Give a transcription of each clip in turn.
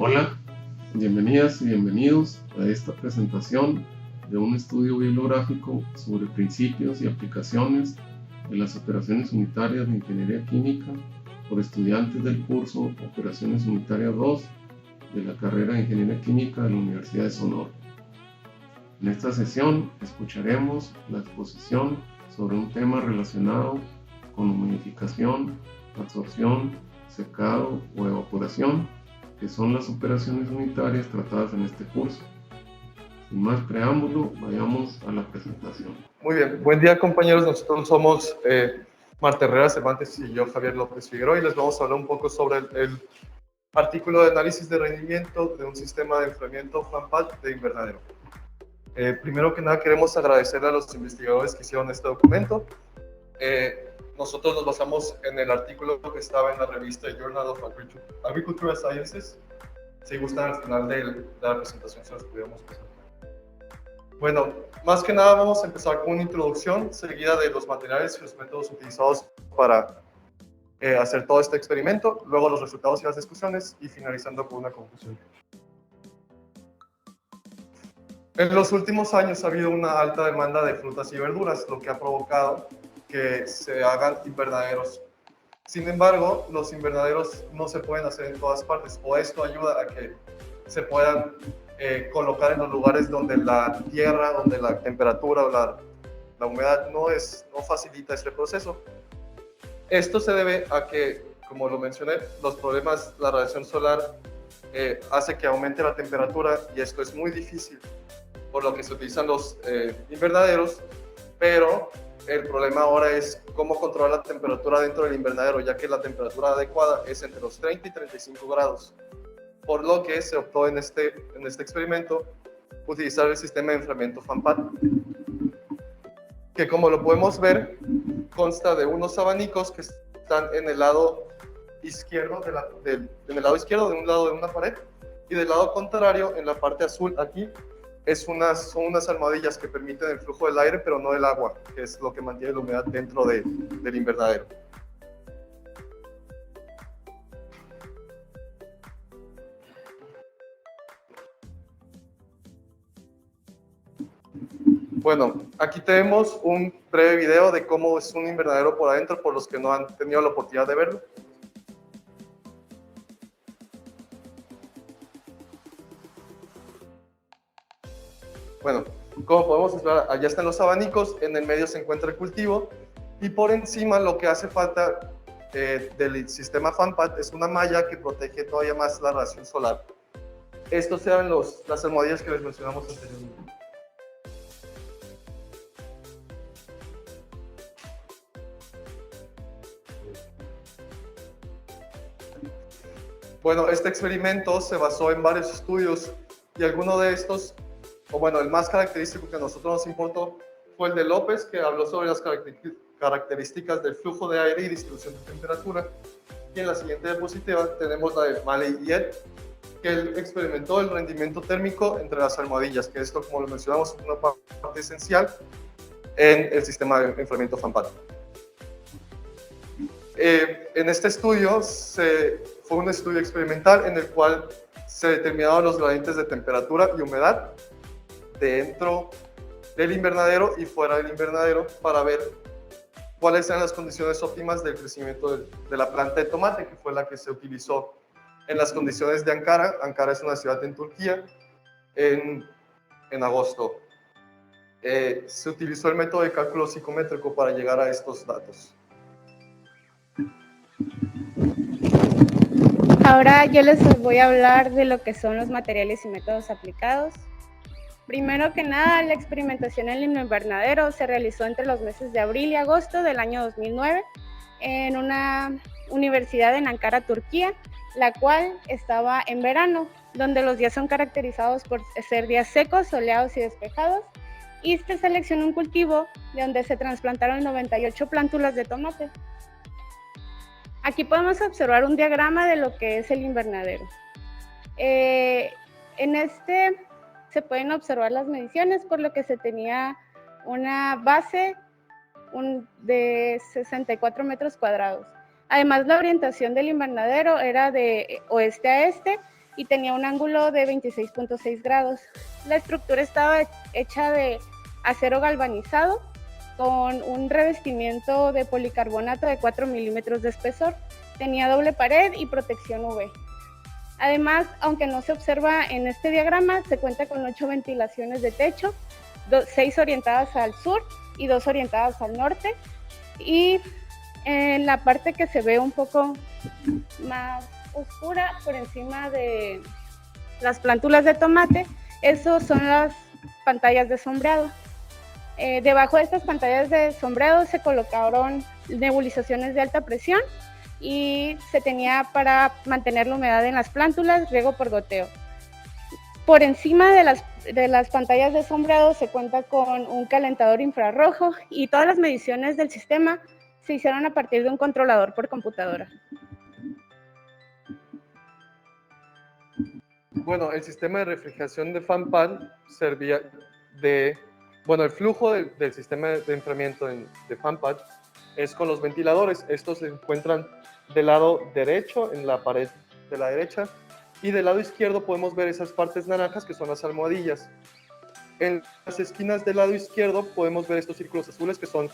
Hola, bienvenidas y bienvenidos a esta presentación de un estudio bibliográfico sobre principios y aplicaciones de las operaciones unitarias de ingeniería química por estudiantes del curso Operaciones Unitarias 2 de la carrera de Ingeniería Química de la Universidad de Sonora. En esta sesión escucharemos la exposición sobre un tema relacionado con humidificación, absorción, secado o evaporación, que son las operaciones unitarias tratadas en este curso. Sin más preámbulo, vayamos a la presentación. Muy bien, buen día compañeros, nosotros somos Marta Herrera Cervantes y yo Javier López Figueroa y les vamos a hablar un poco sobre el artículo de análisis de rendimiento de un sistema de enfriamiento FANPAD de invernadero. Primero que nada queremos agradecerle a los investigadores que hicieron este documento. Nosotros nos basamos en el artículo que estaba en la revista Journal of Agricultural Sciences. Si gustan, al final de la presentación se los pudiéramos presentar. Bueno, más que nada vamos a empezar con una introducción seguida de los materiales y los métodos utilizados para hacer todo este experimento, luego los resultados y las discusiones y finalizando con una conclusión. En los últimos años ha habido una alta demanda de frutas y verduras, lo que ha provocado que se hagan invernaderos. Sin embargo, los invernaderos no se pueden hacer en todas partes, o esto ayuda a que se puedan colocar en los lugares donde la tierra, donde la temperatura o la humedad no facilita este proceso. Esto se debe a que, como lo mencioné, los problemas, la radiación solar hace que aumente la temperatura y esto es muy difícil, por lo que se utilizan los invernaderos, pero el problema ahora es cómo controlar la temperatura dentro del invernadero, ya que la temperatura adecuada es entre los 30 y 35 grados, por lo que se optó en este experimento utilizar el sistema de enfriamiento FANPAD, que como lo podemos ver, consta de unos abanicos que están en el lado izquierdo de un lado de una pared, y del lado contrario, en la parte azul aquí, son unas almohadillas que permiten el flujo del aire, pero no del agua, que es lo que mantiene la humedad dentro del invernadero. Bueno, aquí tenemos un breve video de cómo es un invernadero por adentro, por los que no han tenido la oportunidad de verlo. Bueno, como podemos observar, allá están los abanicos, en el medio se encuentra el cultivo y por encima lo que hace falta del sistema FANPAD es una malla que protege todavía más la radiación solar. Estos eran las almohadillas que les mencionamos anteriormente. Bueno, este experimento se basó en varios estudios y alguno de estos, o bueno, el más característico que a nosotros nos importó fue el de López, que habló sobre las características del flujo de aire y distribución de temperatura. Y en la siguiente diapositiva tenemos la de Malley y Ed, que él experimentó el rendimiento térmico entre las almohadillas, que esto, como lo mencionamos, es una parte esencial en el sistema de enfriamiento FANPAD. En este estudio fue un estudio experimental en el cual se determinaban los gradientes de temperatura y humedad dentro del invernadero y fuera del invernadero para ver cuáles eran las condiciones óptimas del crecimiento de la planta de tomate, que fue la que se utilizó en las condiciones de Ankara. Ankara es una ciudad en Turquía en agosto. Se utilizó el método de cálculo psicométrico para llegar a estos datos. Ahora yo les voy a hablar de lo que son los materiales y métodos aplicados. Primero que nada, la experimentación en el invernadero se realizó entre los meses de abril y agosto del año 2009 en una universidad en Ankara, Turquía, la cual estaba en verano, donde los días son caracterizados por ser días secos, soleados y despejados, y se seleccionó un cultivo de donde se trasplantaron 98 plántulas de tomate. Aquí podemos observar un diagrama de lo que es el invernadero. En este se pueden observar las mediciones, por lo que se tenía una base de 64 metros cuadrados. Además, la orientación del invernadero era de oeste a este, y tenía un ángulo de 26.6 grados. La estructura estaba hecha de acero galvanizado con un revestimiento de policarbonato de 4 milímetros de espesor. Tenía doble pared y protección UV. Además, aunque no se observa en este diagrama, se cuenta con 8 ventilaciones de techo, 6 orientadas al sur y 2 orientadas al norte. Y en la parte que se ve un poco más oscura, por encima de las plántulas de tomate, esos son las pantallas de sombreado. Debajo de estas pantallas de sombreado se colocaron nebulizaciones de alta presión y se tenía para mantener la humedad en las plántulas, riego por goteo. Por encima de las pantallas de sombreado se cuenta con un calentador infrarrojo y todas las mediciones del sistema se hicieron a partir de un controlador por computadora. Bueno, el sistema de refrigeración de FANPAD servía de... Bueno, el flujo del sistema de enfriamiento de FANPAD es con los ventiladores. Estos se encuentran del lado derecho, en la pared de la derecha, y del lado izquierdo podemos ver esas partes naranjas que son las almohadillas. En las esquinas del lado izquierdo podemos ver estos círculos azules que son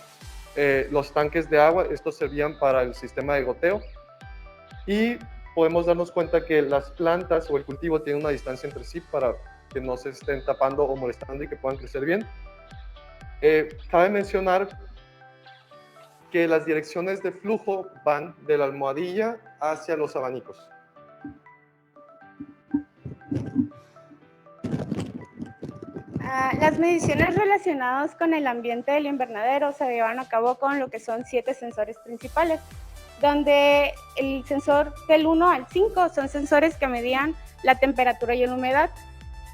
los tanques de agua. Estos servían para el sistema de goteo. Y podemos darnos cuenta que las plantas o el cultivo tienen una distancia entre sí para que no se estén tapando o molestando y que puedan crecer bien. Cabe mencionar que las direcciones de flujo van de la almohadilla hacia los abanicos. Las mediciones relacionadas con el ambiente del invernadero se llevan a cabo con lo que son 7 sensores principales, donde el sensor del 1 al 5 son sensores que medían la temperatura y la humedad.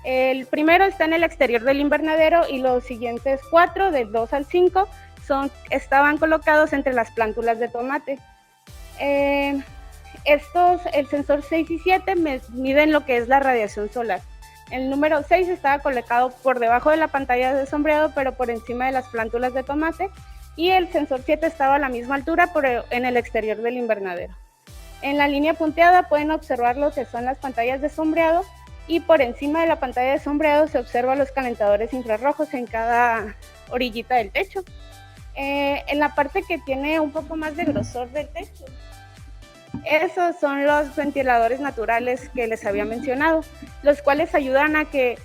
El primero está en el exterior del invernadero y los siguientes 4, del 2 al 5, estaban colocados entre las plántulas de tomate. El sensor 6 y 7 miden lo que es la radiación solar. El número 6 estaba colocado por debajo de la pantalla de sombreado, pero por encima de las plántulas de tomate, y el sensor 7 estaba a la misma altura en el exterior del invernadero. En la línea punteada pueden observar lo que son las pantallas de sombreado, y por encima de la pantalla de sombreado se observan los calentadores infrarrojos en cada orillita del techo. En la parte que tiene un poco más de grosor del techo, esos son los ventiladores naturales que les había mencionado, los cuales ayudan a que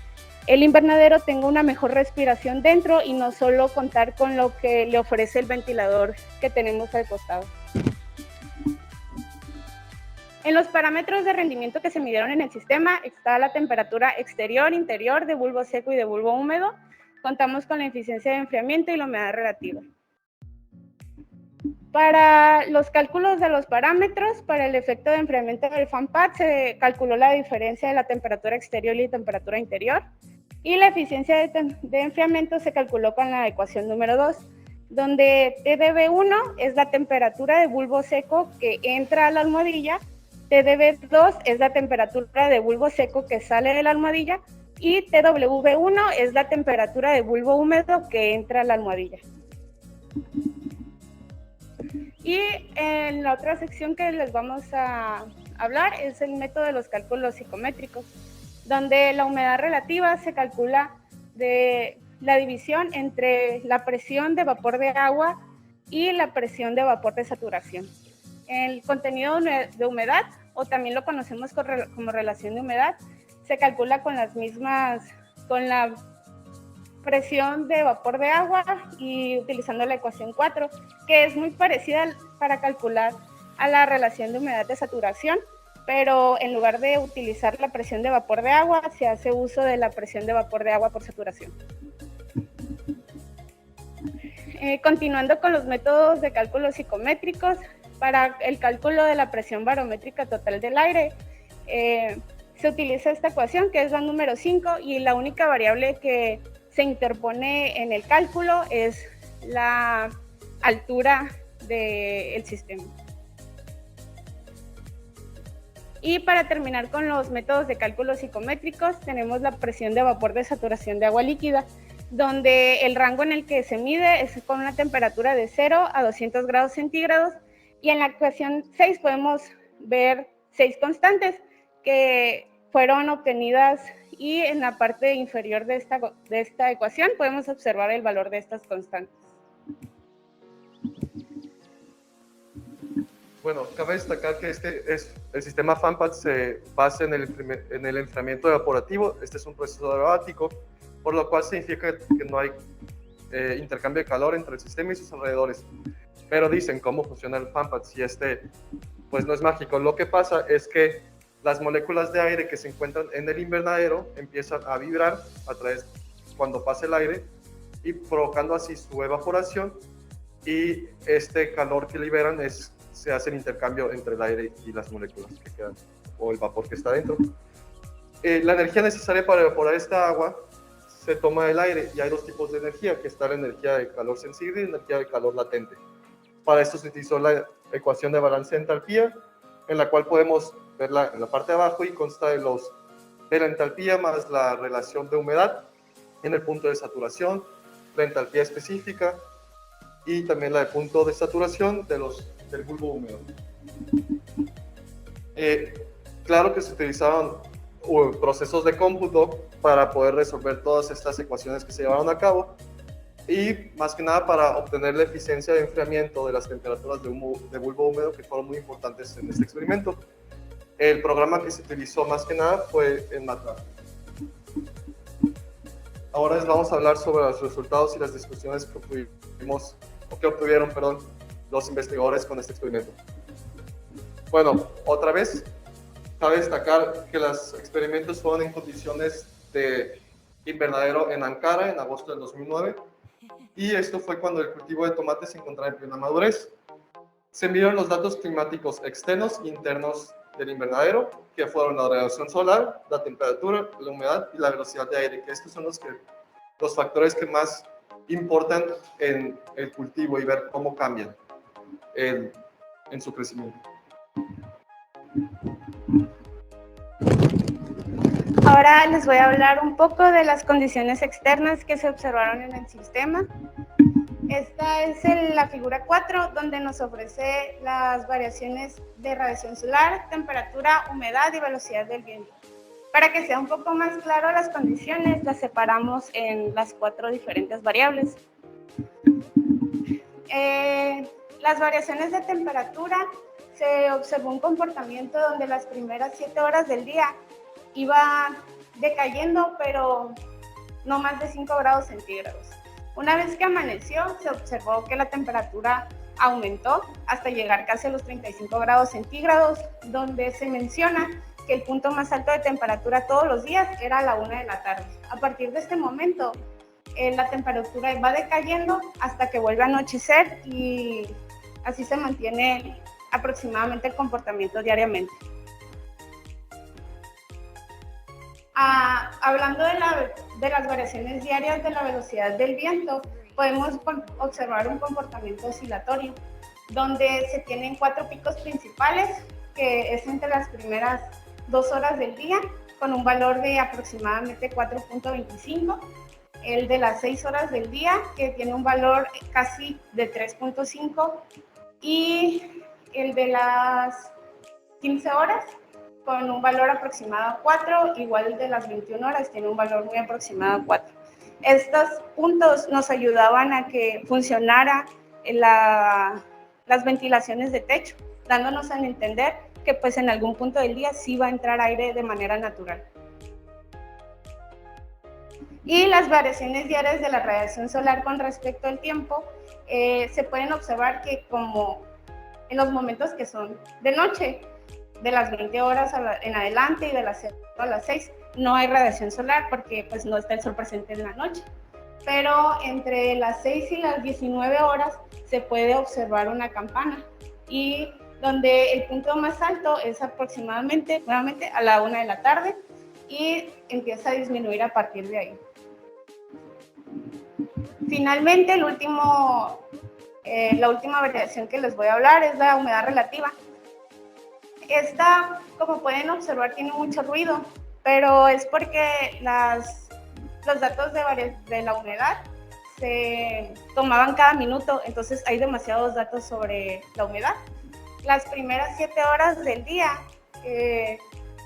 el invernadero tenga una mejor respiración dentro y no solo contar con lo que le ofrece el ventilador que tenemos al costado. En los parámetros de rendimiento que se midieron en el sistema está la temperatura exterior, interior, de bulbo seco y de bulbo húmedo. Contamos con la eficiencia de enfriamiento y la humedad relativa. Para los cálculos de los parámetros, para el efecto de enfriamiento del FANPAD se calculó la diferencia de la temperatura exterior y temperatura interior, y la eficiencia de enfriamiento se calculó con la ecuación número 2, donde TdB1 es la temperatura de bulbo seco que entra a la almohadilla, TdB2 es la temperatura de bulbo seco que sale de la almohadilla, y TW1 es la temperatura de bulbo húmedo que entra a la almohadilla. Y en la otra sección que les vamos a hablar es el método de los cálculos psicométricos, donde la humedad relativa se calcula de la división entre la presión de vapor de agua y la presión de vapor de saturación. El contenido de humedad, o también lo conocemos como relación de humedad, se calcula con la presión de vapor de agua y utilizando la ecuación 4, que es muy parecida para calcular a la relación de humedad de saturación, pero en lugar de utilizar la presión de vapor de agua, se hace uso de la presión de vapor de agua por saturación. Continuando con los métodos de cálculos psicométricos, para el cálculo de la presión barométrica total del aire, se utiliza esta ecuación, que es la número 5, y la única variable que se interpone en el cálculo es la altura del sistema. Y para terminar con los métodos de cálculos psicométricos, tenemos la presión de vapor de saturación de agua líquida, donde el rango en el que se mide es con una temperatura de 0 a 200 grados centígrados, y en la ecuación 6 podemos ver 6 constantes que fueron obtenidas y en la parte inferior de esta ecuación podemos observar el valor de estas constantes. Bueno, cabe destacar que el sistema FANPAD se basa en el enfriamiento evaporativo. Este es un proceso adiabático, por lo cual significa que no hay intercambio de calor entre el sistema y sus alrededores. Pero dicen cómo funciona el FANPAD, si pues no es mágico. Lo que pasa es que las moléculas de aire que se encuentran en el invernadero empiezan a vibrar cuando pasa el aire y provocando así su evaporación, y este calor que liberan se hace el intercambio entre el aire y las moléculas que quedan, o el vapor que está dentro. La energía necesaria para evaporar esta agua se toma del aire, y hay dos tipos de energía, que está la energía de calor sensible y la energía de calor latente. Para esto se utilizó la ecuación de balance de entalpía, en la cual podemos verla en la parte de abajo, y consta de la entalpía más la relación de humedad en el punto de saturación, la entalpía específica y también la de punto de saturación del bulbo húmedo. Claro que se utilizaban procesos de cómputo para poder resolver todas estas ecuaciones que se llevaron a cabo, y más que nada para obtener la eficiencia de enfriamiento de las temperaturas de bulbo húmedo, que fueron muy importantes en este experimento. El programa que se utilizó más que nada fue en MATLAB. Ahora les vamos a hablar sobre los resultados y las discusiones que obtuvieron los investigadores con este experimento. Bueno, otra vez, cabe destacar que los experimentos fueron en condiciones de invernadero en Ankara en agosto del 2009, y esto fue cuando el cultivo de tomate se encontraba en plena madurez. Se midieron los datos climáticos externos e internos del invernadero, que fueron la radiación solar, la temperatura, la humedad y la velocidad de aire, que estos son los factores que más importan en el cultivo, y ver cómo cambian en su crecimiento. Ahora les voy a hablar un poco de las condiciones externas que se observaron en el sistema. Esta es la figura 4, donde nos ofrece las variaciones de radiación solar, temperatura, humedad y velocidad del viento. Para que sea un poco más claro las condiciones, las separamos en las 4 diferentes variables. Las variaciones de temperatura, se observó un comportamiento donde las primeras 7 horas del día iba decayendo, pero no más de 5 grados centígrados. Una vez que amaneció, se observó que la temperatura aumentó hasta llegar casi a los 35 grados centígrados, donde se menciona que el punto más alto de temperatura todos los días era a la 1 de la tarde. A partir de este momento, la temperatura va decayendo hasta que vuelve a anochecer, y así se mantiene aproximadamente el comportamiento diariamente. Hablando de las variaciones diarias de la velocidad del viento, podemos observar un comportamiento oscilatorio, donde se tienen 4 picos principales, que es entre las primeras 2 horas del día, con un valor de aproximadamente 4.25, el de las 6 horas del día, que tiene un valor casi de 3.5, y el de las 15 horas, con un valor aproximado a 4, igual el de las 21 horas tiene un valor muy aproximado a 4. Estos puntos nos ayudaban a que funcionara las ventilaciones de techo, dándonos a entender que pues en algún punto del día sí va a entrar aire de manera natural. Y las variaciones diarias de la radiación solar con respecto al tiempo, se pueden observar que como en los momentos que son de noche, de las 20 horas en adelante y de las 0 a las 6, no hay radiación solar porque pues no está el sol presente en la noche. Pero entre las 6 y las 19 horas se puede observar una campana, y donde el punto más alto es aproximadamente, nuevamente, a la 1 de la tarde, y empieza a disminuir a partir de ahí. Finalmente, la última variación que les voy a hablar es la humedad relativa. Esta, como pueden observar, tiene mucho ruido, pero es porque los datos de la humedad se tomaban cada minuto, entonces hay demasiados datos sobre la humedad. Las primeras 7 horas del día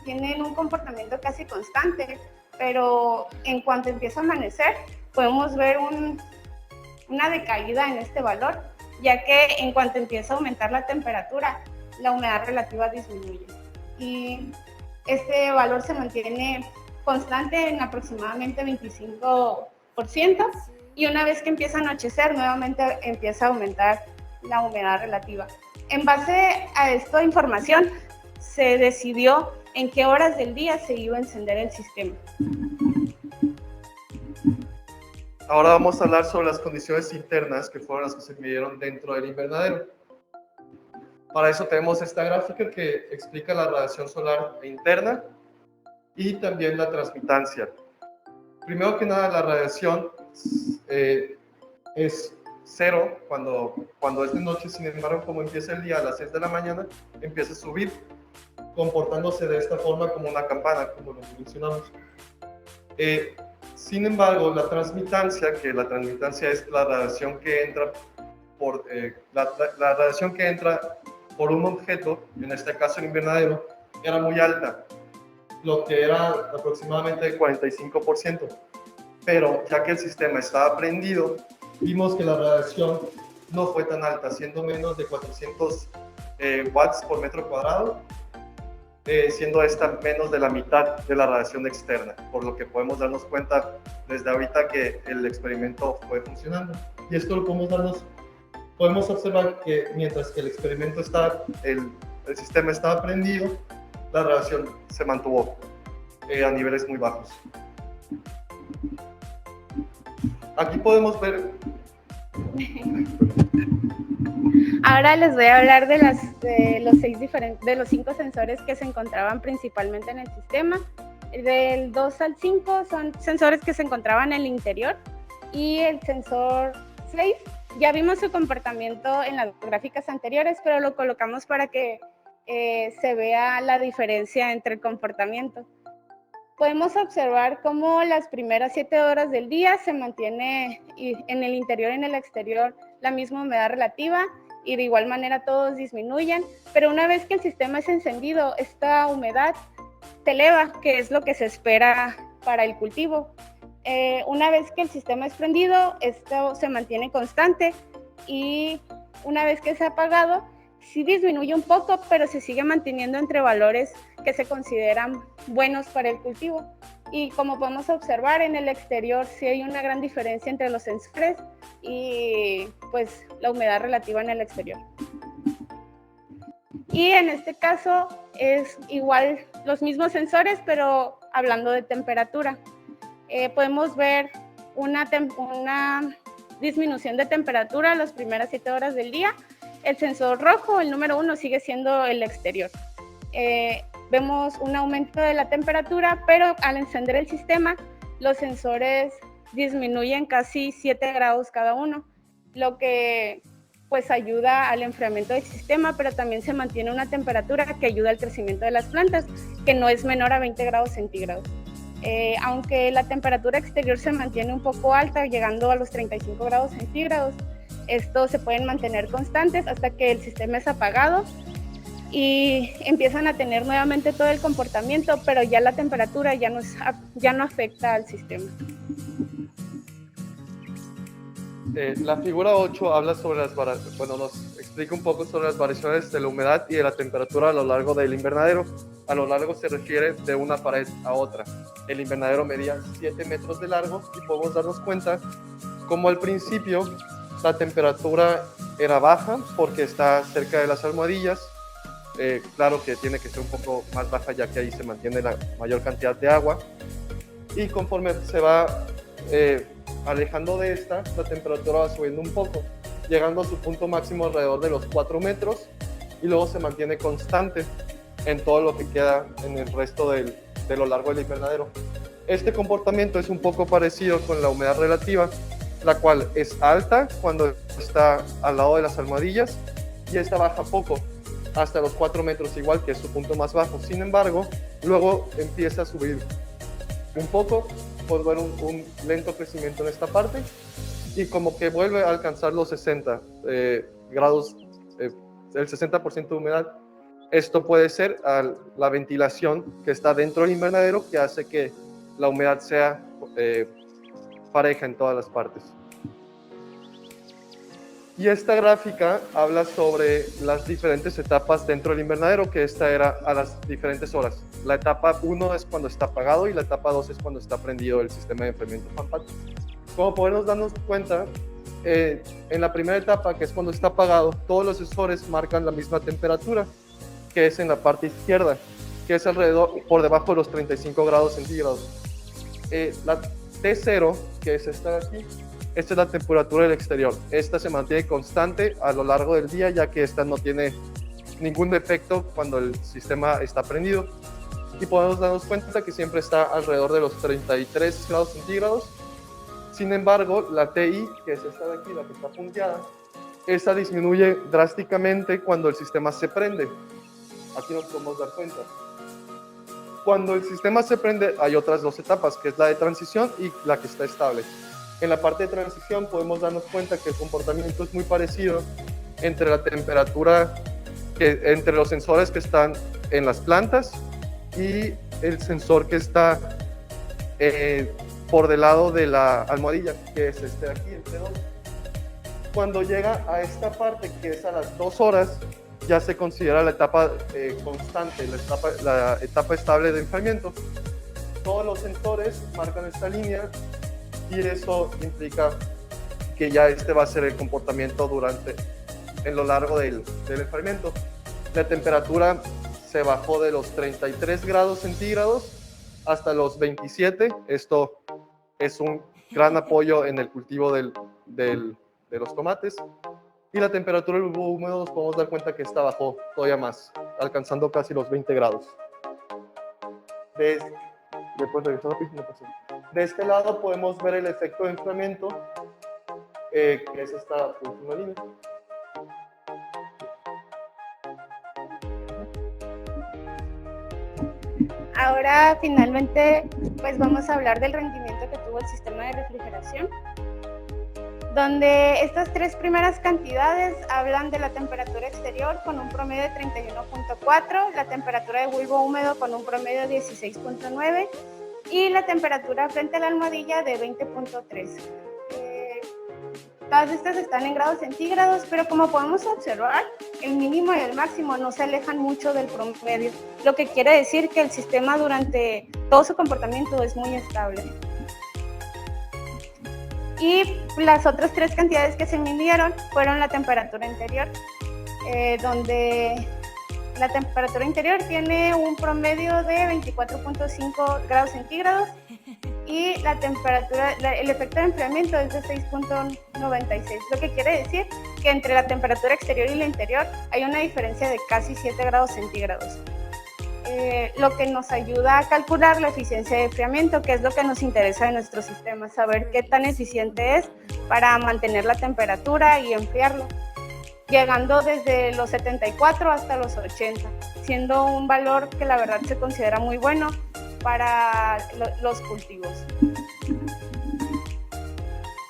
tienen un comportamiento casi constante, pero en cuanto empieza a amanecer, podemos ver una decaída en este valor, ya que en cuanto empieza a aumentar la temperatura, la humedad relativa disminuye. Y este valor se mantiene constante en aproximadamente 25%, y una vez que empieza a anochecer, nuevamente empieza a aumentar la humedad relativa. En base a esta información, se decidió en qué horas del día se iba a encender el sistema. Ahora vamos a hablar sobre las condiciones internas que fueron las que se midieron dentro del invernadero. Para eso tenemos esta gráfica que explica la radiación solar interna y también la transmitancia. Primero que nada, la radiación es cero cuando es de noche. Sin embargo, como empieza el día a las 6 de la mañana, empieza a subir, comportándose de esta forma como una campana, como lo mencionamos. Sin embargo, la transmitancia es la radiación que entra la radiación que entra por un objeto, en este caso el invernadero, era muy alta, lo que era aproximadamente el 45%. Pero ya que el sistema estaba prendido, vimos que la radiación no fue tan alta, siendo menos de 400 watts por metro cuadrado, siendo esta menos de la mitad de la radiación externa, por lo que podemos darnos cuenta desde ahorita que el experimento fue funcionando. Y esto lo podemos observar que mientras que el sistema estaba prendido, la radiación se mantuvo a niveles muy bajos. Aquí podemos ver. Ahora les voy a hablar de los 5 sensores que se encontraban principalmente en el sistema. Del 2 al 5 son sensores que se encontraban en el interior, y el sensor 6 ya vimos su comportamiento en las gráficas anteriores, pero lo colocamos para que se vea la diferencia entre el comportamiento. Podemos observar cómo las primeras 7 horas del día se mantiene en el interior y en el exterior la misma humedad relativa, y de igual manera todos disminuyen, pero una vez que el sistema es encendido, esta humedad se eleva, que es lo que se espera para el cultivo. Una vez que el sistema es prendido, esto se mantiene constante, y una vez que es apagado, sí disminuye un poco, pero se sigue manteniendo entre valores que se consideran buenos para el cultivo. Y como podemos observar, en el exterior sí hay una gran diferencia entre los sensores y pues la humedad relativa en el exterior. Y en este caso es igual los mismos sensores, pero hablando de temperatura. Podemos ver una disminución de temperatura las primeras 7 horas del día. El sensor rojo, el número 1, sigue siendo el exterior. Vemos un aumento de la temperatura, pero al encender el sistema, los sensores disminuyen casi 7 grados cada uno, lo que pues ayuda al enfriamiento del sistema, pero también se mantiene una temperatura que ayuda al crecimiento de las plantas, que no es menor a 20 grados centígrados. Aunque la temperatura exterior se mantiene un poco alta, llegando a los 35 grados centígrados, estos se pueden mantener constantes hasta que el sistema es apagado y empiezan a tener nuevamente todo el comportamiento, pero ya la temperatura ya no afecta al sistema. La figura 8 habla sobre nos explica un poco sobre las variaciones de la humedad y de la temperatura a lo largo del invernadero. A lo largo se refiere de una pared a otra. El invernadero medía 7 metros de largo, y podemos darnos cuenta como al principio la temperatura era baja porque está cerca de las almohadillas. Claro que tiene que ser un poco más baja, ya que ahí se mantiene la mayor cantidad de agua, y conforme se va alejando de esta, la temperatura va subiendo un poco, llegando a su punto máximo alrededor de los 4 metros, y luego se mantiene constante en todo lo que queda en el resto de lo largo del invernadero. Este comportamiento es un poco parecido con la humedad relativa, la cual es alta cuando está al lado de las almohadillas, y esta baja poco, hasta los 4 metros igual, que es su punto más bajo. Sin embargo, luego empieza a subir un poco, por ver un lento crecimiento en esta parte, y como que vuelve a alcanzar los 60 grados, el 60% de humedad Esto puede ser la ventilación que está dentro del invernadero, que hace que la humedad sea pareja en todas las partes. Y esta gráfica habla sobre las diferentes etapas dentro del invernadero, que esta era a las diferentes horas. La etapa 1 es cuando está apagado y la etapa 2 es cuando está prendido el sistema de enfriamiento FANPAD. Como podemos darnos cuenta, en la primera etapa, que es cuando está apagado, todos los sensores marcan la misma temperatura, que es en la parte izquierda, que es alrededor, por debajo de los 35 grados centígrados. La T0, que es esta de aquí, esta es la temperatura del exterior. Esta se mantiene constante a lo largo del día, ya que esta no tiene ningún defecto cuando el sistema está prendido. Y podemos darnos cuenta que siempre está alrededor de los 33 grados centígrados. Sin embargo, la TI, que es esta de aquí, la que está punteada, esta disminuye drásticamente cuando el sistema se prende. Aquí nos podemos dar cuenta. Cuando el sistema se prende, hay otras dos etapas, que es la de transición y la que está estable. En la parte de transición podemos darnos cuenta que el comportamiento es muy parecido entre la temperatura, entre los sensores que están en las plantas y el sensor que está por del lado de la almohadilla, que es este de aquí, el T2. Cuando llega a esta parte, que es a las 2 horas, ya se considera la etapa constante, la etapa estable de enfriamiento. Todos los sensores marcan esta línea y eso implica que ya este va a ser el comportamiento en lo largo del enfriamiento. La temperatura se bajó de los 33 grados centígrados hasta los 27. Esto es un gran apoyo en el cultivo de los tomates. Y la temperatura del bulbo húmedo nos podemos dar cuenta que esta bajó todavía más, alcanzando casi los 20 grados. De este lado podemos ver el efecto de enfriamiento, que es esta última línea. Ahora finalmente pues vamos a hablar del rendimiento que tuvo el sistema de refrigeración, donde estas tres primeras cantidades hablan de la temperatura exterior con un promedio de 31.4, la temperatura de bulbo húmedo con un promedio de 16.9 y la temperatura frente a la almohadilla de 20.3. Todas estas están en grados centígrados, pero como podemos observar, el mínimo y el máximo no se alejan mucho del promedio, lo que quiere decir que el sistema durante todo su comportamiento es muy estable. Y las otras tres cantidades que se midieron fueron la temperatura interior, donde la temperatura interior tiene un promedio de 24.5 grados centígrados y la temperatura, el efecto de enfriamiento es de 6.96, lo que quiere decir que entre la temperatura exterior y la interior hay una diferencia de casi 7 grados centígrados. Lo que nos ayuda a calcular la eficiencia de enfriamiento, que es lo que nos interesa de nuestro sistema, saber qué tan eficiente es para mantener la temperatura y enfriarlo, llegando desde los 74 hasta los 80, siendo un valor que la verdad se considera muy bueno para los cultivos.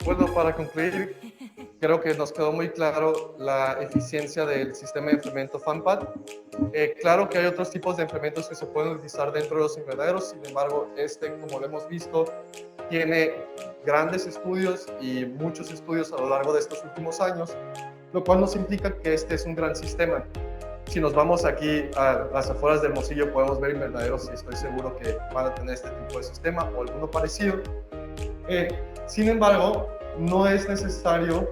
Bueno, para concluir, creo que nos quedó muy claro la eficiencia del sistema de enfriamiento FANPAD. Claro que hay otros tipos de enfriamientos que se pueden utilizar dentro de los invernaderos, sin embargo, como lo hemos visto, tiene grandes estudios y muchos estudios a lo largo de estos últimos años, lo cual nos implica que este es un gran sistema. Si nos vamos aquí a las afueras de Hermosillo, podemos ver invernaderos y estoy seguro que van a tener este tipo de sistema o alguno parecido. Sin embargo, no es necesario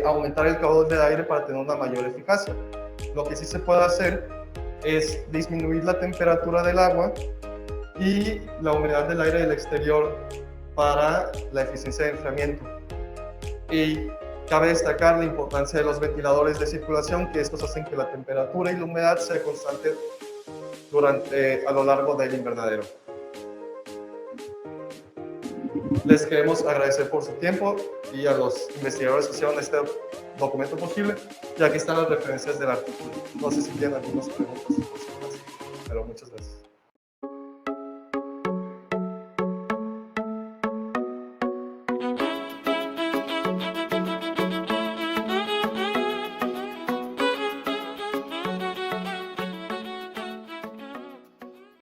aumentar el caudal del aire para tener una mayor eficacia. Lo que sí se puede hacer es disminuir la temperatura del agua y la humedad del aire del exterior para la eficiencia de enfriamiento. Y cabe destacar la importancia de los ventiladores de circulación, que estos hacen que la temperatura y la humedad sea constante a lo largo del invernadero. Les queremos agradecer por su tiempo y a los investigadores que hicieron este documento posible, y aquí están las referencias del artículo. No sé si tienen algunas preguntas, pero muchas gracias.